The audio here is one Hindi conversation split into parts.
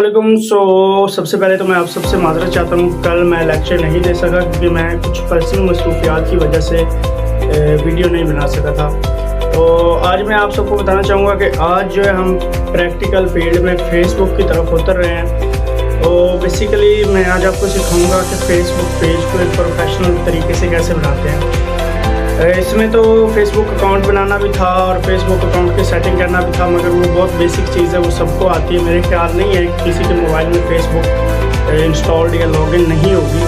सबसे पहले तो मैं आप सबसे माजरत चाहता हूँ, कल मैं लेक्चर नहीं दे सका क्योंकि मैं कुछ पर्सनल मसरूफियात की वजह से वीडियो नहीं बना सका था। तो आज मैं आप सबको बताना चाहूँगा कि आज जो है हम प्रैक्टिकल फील्ड में फ़ेसबुक की तरफ उतर रहे हैं। तो बेसिकली मैं आज आपको सिखाऊँगा कि फ़ेसबुक पेज को एक प्रोफेशनल तरीके से कैसे बनाते हैं। इसमें तो फेसबुक अकाउंट बनाना भी था और फेसबुक अकाउंट की सेटिंग करना भी था, मगर वो बहुत बेसिक चीज़ है, वो सबको आती है। मेरे ख्याल नहीं है कि किसी के मोबाइल में फेसबुक इंस्टॉल्ड या लॉगिन नहीं होगी।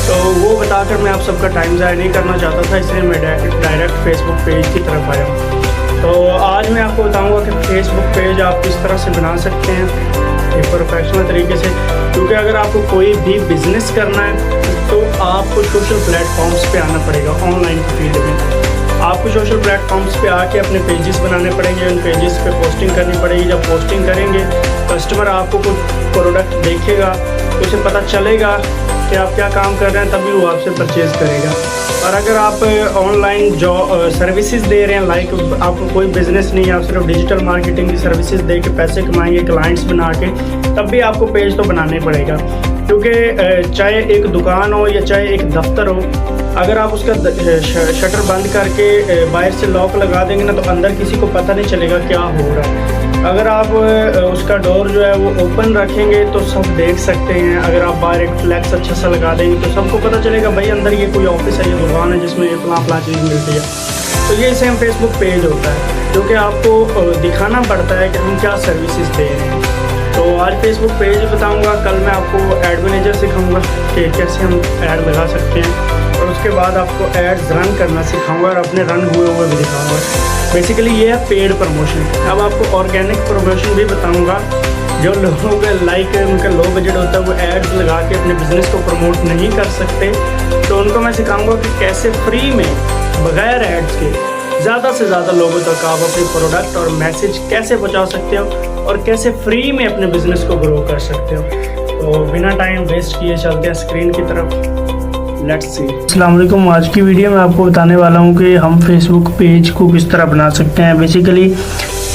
तो वो बताकर मैं आप सबका टाइम ज़ाया नहीं करना चाहता था, इसलिए मैं डायरेक्ट फेसबुक पेज की तरफ आया। तो आज मैं आपको बताऊँगा कि फेसबुक पेज आप किस तरह से बना सकते हैं एक प्रोफेशनल तरीके से, क्योंकि अगर आपको कोई भी बिज़नेस करना है तो आपको सोशल प्लेटफॉर्म्स पे आना पड़ेगा। ऑनलाइन की फील्ड में आपको सोशल प्लेटफॉर्म्स पे आके अपने पेजेस बनाने पड़ेंगे, उन पेजेस पे पोस्टिंग करनी पड़ेगी। जब पोस्टिंग करेंगे कस्टमर आपको कुछ प्रोडक्ट देखेगा, उसे पता चलेगा कि आप क्या काम कर रहे हैं, तभी वो आपसे परचेज़ करेगा। और अगर आप ऑनलाइन सर्विसेज दे रहे हैं, लाइक आपको कोई बिज़नेस नहीं है, आप सिर्फ डिजिटल मार्केटिंग की सर्विसेज दे के पैसे कमाएंगे क्लाइंट्स बना के, तब भी आपको पेज तो बनाना ही पड़ेगा। क्योंकि चाहे एक दुकान हो या चाहे एक दफ्तर हो, अगर आप उसका शटर बंद करके बाहर से लॉक लगा देंगे ना, तो अंदर किसी को पता नहीं चलेगा क्या हो रहा है। अगर आप उसका डोर जो है वो ओपन रखेंगे तो सब देख सकते हैं। अगर आप बाहर एक फ्लैक्स अच्छा सा लगा देंगे तो सबको पता चलेगा भाई अंदर ये कोई ऑफिस है, ये दुकान है जिसमें ये फलां चीज़ मिलती है। तो ये सेम फेसबुक पेज होता है, जो कि आपको दिखाना पड़ता है कि हम क्या सर्विसेज दे रहे हैं। तो आज फेसबुक पेज बताऊंगा, कल मैं आपको एड मैनेजर सिखाऊंगा कि कैसे हम ऐड लगा सकते हैं, और उसके बाद आपको एड्स रन करना सिखाऊंगा और अपने रन हुए भी दिखाऊंगा। बेसिकली ये है पेड प्रमोशन। अब आपको ऑर्गेनिक प्रमोशन भी बताऊंगा। जो लोग लाइक उनका लो बजट होता है, वो एड्स लगा के अपने बिज़नेस को प्रमोट नहीं कर सकते, तो उनको मैं सिखाऊंगा कि कैसे फ्री में बगैर एड्स के ज़्यादा से ज़्यादा लोगों तक आप अपने प्रोडक्ट और मैसेज कैसे पहुंचा सकते हो और कैसे फ्री में अपने बिज़नेस को ग्रो कर सकते हो। तो बिना टाइम वेस्ट किए चलते हैं स्क्रीन की तरफ। Let's see. अस्सलाम वालेकुम। आज की वीडियो में आपको बताने वाला हूं कि हम फेसबुक पेज को किस तरह बना सकते हैं। बेसिकली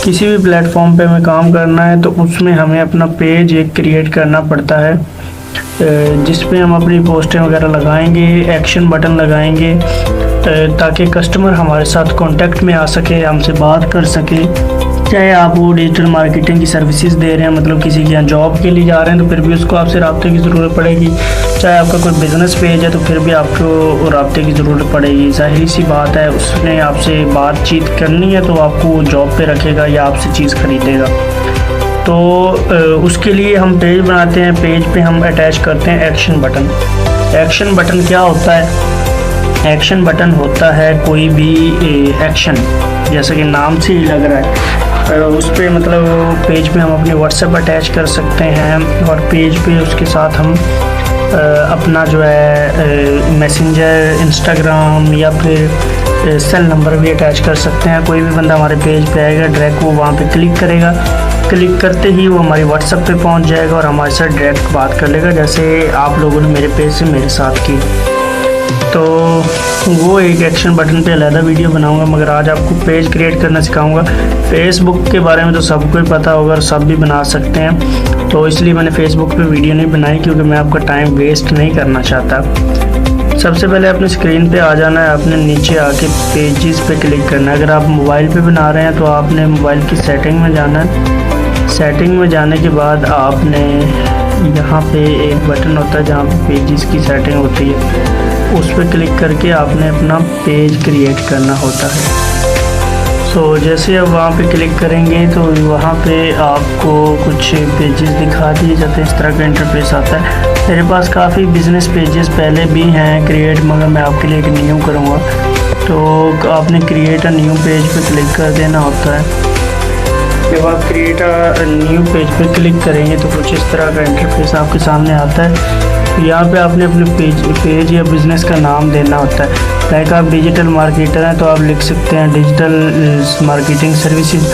किसी भी प्लेटफॉर्म पे हमें काम करना है तो उसमें हमें अपना पेज एक क्रिएट करना पड़ता है, जिस पे हम अपनी पोस्टें वगैरह लगाएंगे, एक्शन बटन लगाएंगे, ताकि कस्टमर हमारे साथ कांटेक्ट में आ सके, हमसे बात कर सके। चाहे आप वो डिजिटल मार्केटिंग की सर्विसेज दे रहे हैं, मतलब किसी के यहाँ जॉब के लिए जा रहे हैं, तो फिर भी उसको आपसे रब्ते की ज़रूरत पड़ेगी। चाहे आपका कोई बिज़नेस पेज है तो फिर भी आपको रब्ते की ज़रूरत पड़ेगी। ज़ाहिर सी बात है, उसने आपसे बातचीत करनी है तो आपको वो जॉब पे रखेगा या आपसे चीज़ ख़रीदेगा। तो उसके लिए हम पेज बनाते हैं। पेज पे हम अटैच करते हैं एक्शन बटन। एक्शन बटन क्या होता है? एक्शन बटन होता है कोई भी एक्शन, जैसा कि नाम से ही लग रहा है। उस पर मतलब पेज पे हम अपने व्हाट्सएप अटैच कर सकते हैं, और पेज पे उसके साथ हम अपना जो है मैसेंजर, इंस्टाग्राम या फिर सेल नंबर भी अटैच कर सकते हैं। कोई भी बंदा हमारे पेज पे आएगा, डायरेक्ट वो वहाँ पे क्लिक करेगा, क्लिक करते ही वो हमारी व्हाट्सएप पे पहुँच जाएगा और हमारे साथ डायरेक्ट बात कर लेगा, जैसे आप लोगों ने मेरे पेज से मेरे साथ की। तो वो एक एक्शन बटन पे अलग वीडियो बनाऊंगा, मगर आज आपको पेज क्रिएट करना सिखाऊंगा। फेसबुक के बारे में तो सबको ही पता होगा और सब भी बना सकते हैं, तो इसलिए मैंने फेसबुक पे वीडियो नहीं बनाई, क्योंकि मैं आपका टाइम वेस्ट नहीं करना चाहता। सबसे पहले अपने स्क्रीन पे आ जाना है, आपने नीचे आके पेजेस पे क्लिक करना है। अगर आप मोबाइल पे बना रहे हैं तो आपने मोबाइल की सेटिंग में जाना है। सेटिंग में जाने के बाद आपने यहाँ पे एक बटन होता है जहाँ पे पेजेस की सेटिंग होती है, उस पर क्लिक करके आपने अपना पेज क्रिएट करना होता है। सो जैसे अब वहाँ पे क्लिक करेंगे तो वहाँ पे आपको कुछ पेजेस दिखा दिए जाते हैं। इस तरह का इंटरफेस आता है। मेरे पास काफ़ी बिज़नेस पेजेस पहले भी हैं क्रिएट, मगर मैं आपके लिए एक न्यू करूँगा। तो आपने क्रिएट अ न्यू पेज पे क्लिक कर देना होता है। जब आप क्रिएट अ न्यू पेज पे क्लिक करेंगे तो कुछ इस तरह का इंटरफेस आपके सामने आता है। यहाँ पे आपने अपने पेज या बिज़नेस का नाम देना होता है। लाइक आप डिजिटल मार्केटर हैं तो आप लिख सकते हैं डिजिटल मार्केटिंग सर्विसेज।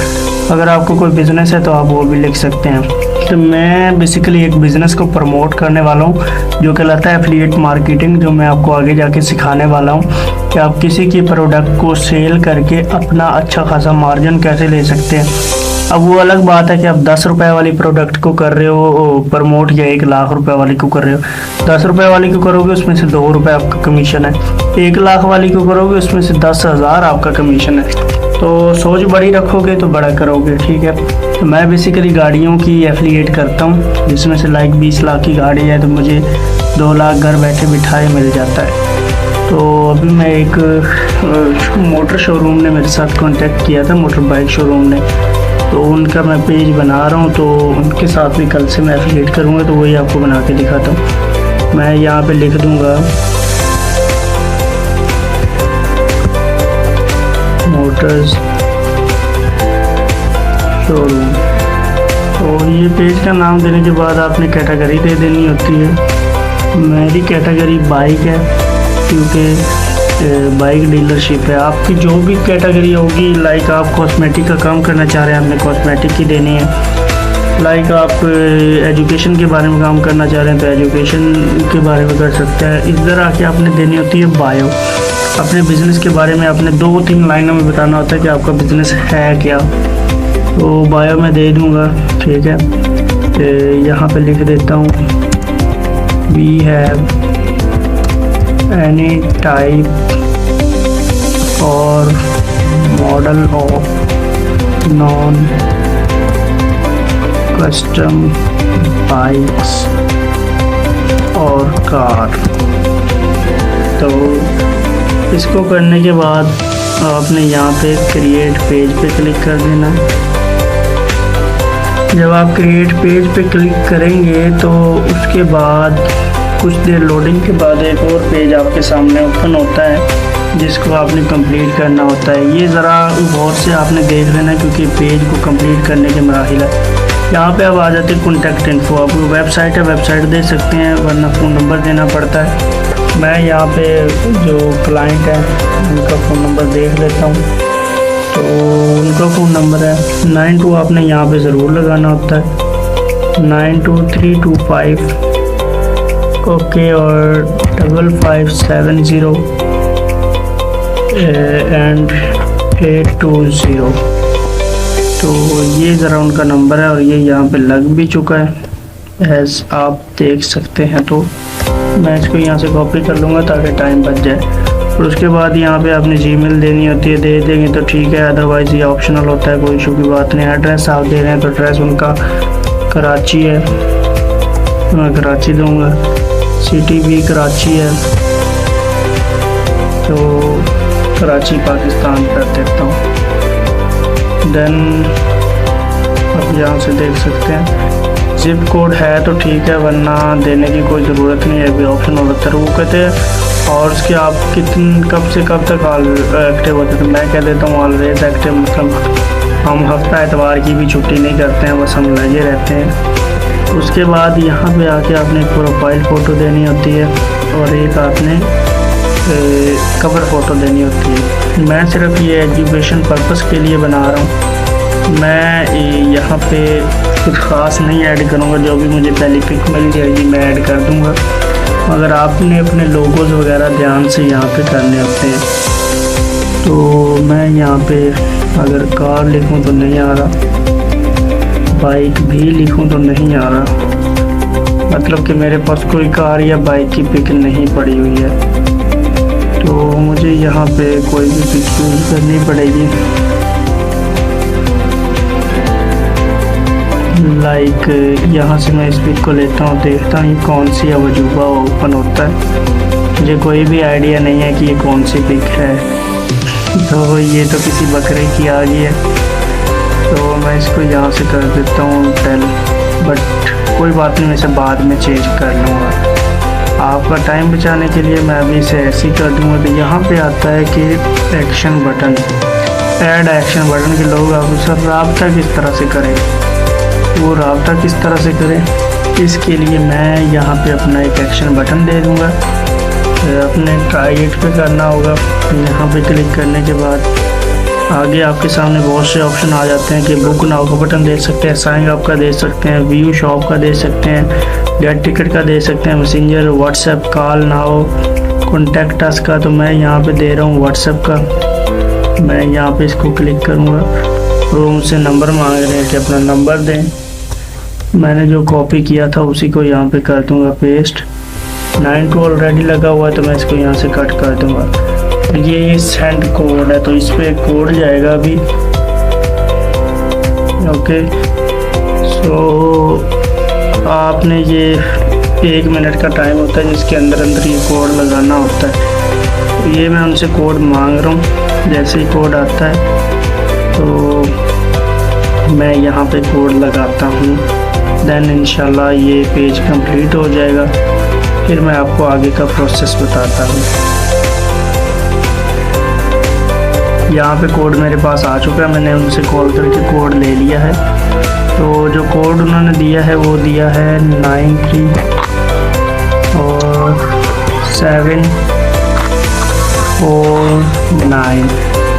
अगर आपको कोई बिज़नेस है तो आप वो भी लिख सकते हैं। तो मैं बेसिकली एक बिज़नेस को प्रमोट करने वाला हूँ जो कहलाता है एफिलिएट मार्केटिंग, जो मैं आपको आगे जाके सिखाने वाला हूँ कि आप किसी की प्रोडक्ट को सेल करके अपना अच्छा खासा मार्जिन कैसे ले सकते हैं। अब वो अलग बात है कि आप 10 रुपए वाली प्रोडक्ट को कर रहे हो प्रमोट या 1 लाख रुपए वाली को कर रहे हो। 10 रुपए वाली को करोगे उसमें से 2 रुपए आपका कमीशन है, 1 लाख वाली को करोगे उसमें से 10,000 आपका कमीशन है। तो सोच बड़ी रखोगे तो बड़ा करोगे, ठीक है। तो मैं बेसिकली गाड़ियों की एफिलिएट करता हूँ, जिसमें से लाइक 20 लाख की गाड़ी है तो मुझे 2 लाख घर बैठे बिठाए मिल जाता है। तो अभी मैं एक मोटर शोरूम ने मेरे साथ कांटेक्ट किया था, मोटर बाइक शोरूम ने, तो उनका मैं पेज बना रहा हूँ। तो उनके साथ भी कल से मैं एफिलिएट करूँगा, तो वही आपको बना के दिखाता हूँ। मैं यहाँ पे लिख दूँगा मोटर्स शोरूम। तो ये पेज का नाम देने के बाद आपने कैटेगरी दे देनी होती है। मेरी कैटेगरी बाइक है, क्योंकि बाइक डीलरशिप है। आपकी जो भी कैटेगरी होगी, लाइक आप कॉस्मेटिक का काम करना चाह रहे हैं, आपने कॉस्मेटिक की देनी है। लाइक आप एजुकेशन के बारे में काम करना चाह रहे हैं तो एजुकेशन के बारे में कर सकते हैं। इधर आके आपने देनी होती है बायो। अपने बिज़नेस के बारे में आपने 2-3 लाइनों में बताना होता है कि आपका बिज़नेस है क्या। तो बायो में दे दूँगा, ठीक है। तो यहाँ पे लिख देता हूँ वी हैव एनी टाइप और model of non custom bikes और कार। तो इसको करने के बाद आपने यहाँ पे क्रिएट पेज पे क्लिक कर देना। जब आप क्रिएट पेज पे क्लिक करेंगे तो उसके बाद कुछ देर लोडिंग के बाद एक और पेज आपके सामने ओपन होता है, जिसको आपने कंप्लीट करना होता है। ये ज़रा गौर से आपने देख लेना, क्योंकि पेज को कंप्लीट करने के मराहिल है। यहाँ पे अब आ जाते हैं कॉन्टैक्ट इन्फो। आप वेबसाइट है, वेबसाइट दे सकते हैं, वरना फ़ोन नंबर देना पड़ता है। मैं यहाँ पे जो क्लाइंट है उनका फ़ोन नंबर देख लेता हूँ। तो उनका फ़ोन नंबर है 92, आपने यहाँ पे ज़रूर लगाना होता है 92325 ओके, और 5570 एंड 820। तो ये ज़रा उनका नंबर है और ये यहाँ पे लग भी चुका है, एज आप देख सकते हैं। तो मैं इसको यहाँ से कॉपी कर लूँगा ताकि टाइम बच जाए। और उसके बाद यहाँ पे आपने जीमेल देनी होती है, दे देंगे तो ठीक है, अदरवाइज़ ये ऑप्शनल होता है, कोई इशू की बात नहीं। एड्रेस आप दे रहे हैं तो एड्रेस उनका कराची है, मैं कराची दूँगा। सिटी भी कराची है, तो कराची पाकिस्तान कर देता हूँ। देन आप यहाँ से देख सकते हैं जिप कोड है तो ठीक है, वरना देने की कोई ज़रूरत नहीं है, भी ऑप्शन होता है। वो कहते हैं और उसके आप कब से कब तक एक्टिव होते थे। मैं कह देता हूँ ऑलवेज एक्टिव, मतलब हम हफ्ता एतवार की भी छुट्टी नहीं करते हैं, बस हम लगे रहते हैं। उसके बाद यहाँ पे आके आपने एक प्रोफाइल फ़ोटो देनी होती है और एक आपने कवर फ़ोटो देनी होती है। मैं सिर्फ ये एजुकेशन पर्पस के लिए बना रहा हूँ। मैं यहाँ पे कुछ ख़ास नहीं ऐड करूँगा, जो भी मुझे पहली पिक मिल जाएगी मैं ऐड कर दूँगा। मगर आपने अपने लोगोज़ वगैरह ध्यान से यहाँ पे करने होते हैं। तो मैं यहाँ पे अगर कार लिखूँ तो नहीं आ रहा, बाइक भी लिखूँ तो नहीं आ रहा, मतलब कि मेरे पास कोई कार या बाइक की पिक नहीं पड़ी हुई है। तो मुझे यहाँ पे कोई भी पिक यूज़ करनी पड़ेगी। लाइक यहाँ से मैं इस पिक को लेता हूँ, देखता हूँ ये कौन सी वजूबा ओपन होता है। मुझे कोई भी आइडिया नहीं है कि ये कौन सी पिक है। तो ये तो किसी बकरे की आ गई है, तो मैं इसको यहाँ से कर देता हूँ 10, बट कोई बात नहीं, मैं इसे बाद में चेंज कर लूँगा। आपका टाइम बचाने के लिए मैं अभी इसे ऐसे ही कर दूँगा। तो यहाँ पे आता है कि action button, add action button के लोग आपसे रब्ता किस तरह से करें, वो रब्ता किस तरह से करें, इसके लिए मैं यहाँ पे अपना एक एक्शन बटन दे दूँगा। अपने टारगेट पे करना होगा। यहाँ पे क्लिक करने के बाद आगे आपके सामने बहुत से ऑप्शन आ जाते हैं कि बुक नाउ का बटन दे सकते हैं, साइन अप का दे सकते हैं, व्यू शॉप का दे सकते हैं, गेट टिकट का दे सकते हैं, messenger, WhatsApp, call now, contact us का। तो मैं यहाँ पे दे रहा हूँ व्हाट्सएप का। मैं यहाँ पे इसको क्लिक करूँगा वो उनसे नंबर मांग रहे हैं कि अपना नंबर दें। मैंने जो कॉपी किया था उसी को यहाँ पे कर दूंगा पेस्ट। 9 टू ऑलरेडी लगा हुआ है तो मैं इसको यहाँ से कट कर दूंगा। ये सेंड कोड है तो इस पर कोड जाएगा अभी। ओके, सो आपने ये 1 मिनट का टाइम होता है जिसके अंदर ये कोड लगाना होता है। तो ये मैं उनसे कोड मांग रहा हूँ। जैसे ही कोड आता है तो मैं यहाँ पे कोड लगाता हूँ, देन इंशाल्लाह ये पेज कंप्लीट हो जाएगा। फिर मैं आपको आगे का प्रोसेस बताता हूँ। यहाँ पे कोड मेरे पास आ चुका है, मैंने उनसे कॉल करके कोड ले लिया है। तो जो कोड उन्होंने दिया है वो दिया है 93 और 749।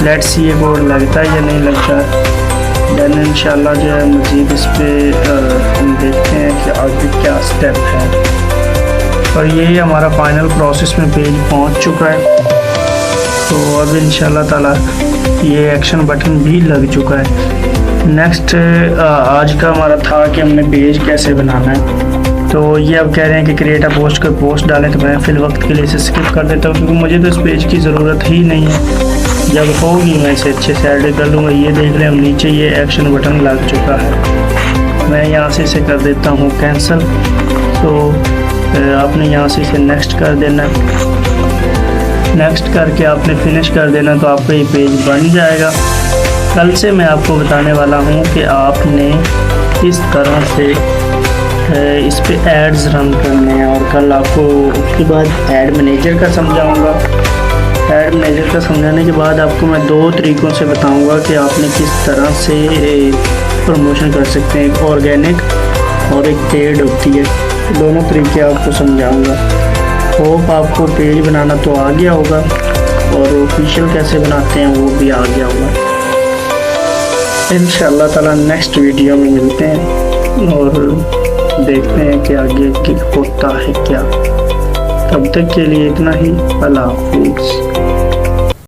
लेट्स सी ये कोड लगता है या नहीं लगता है। देन इंशाल्लाह जो है मज़ीद इस पर हम देखते हैं कि आगे क्या स्टेप है। और ये हमारा फाइनल प्रोसेस में पेज पहुंच चुका है। तो अब इंशाल्लाह ताला ये एक्शन बटन भी लग चुका है। नेक्स्ट आज का हमारा था कि हमने पेज कैसे बनाना है। तो ये अब कह रहे हैं कि क्रिएट अ पोस्ट कर पोस्ट डालें, तो मैं फिल वक्त के लिए इसे स्किप कर देता हूँ क्योंकि मुझे तो इस पेज की ज़रूरत ही नहीं है। जब होगी मैं इसे अच्छे से एडिट कर लूँगा। ये देख लें हम नीचे ये एक्शन बटन लग चुका है। मैं यहाँ से इसे कर देता हूँ कैंसिल। तो आपने यहाँ से इसे नेक्स्ट कर देना। नेक्स्ट करके आपने फिनिश कर देना तो आपका ये पेज बन जाएगा। कल से मैं आपको बताने वाला हूँ कि आपने किस तरह से इस पे एड्स रन करने हैं। और कल आपको उसके बाद ऐड मैनेजर का समझाऊँगा। ऐड मैनेजर का समझाने के बाद आपको मैं 2 तरीक़ों से बताऊँगा कि आपने किस तरह से प्रमोशन कर सकते हैं। एक ऑर्गेनिक और एक पेड होती है। दोनों तरीके आपको समझाऊँगा। होप आपको पेज बनाना तो आ गया होगा और ऑफिशियल कैसे बनाते हैं वो भी आ गया होगा। इंशाअल्लाह ताला नेक्स्ट वीडियो में मिलते हैं और देखते हैं कि आगे क्या होता है क्या। तब तक के लिए इतना ही। अल्लाह हाफ़िज़।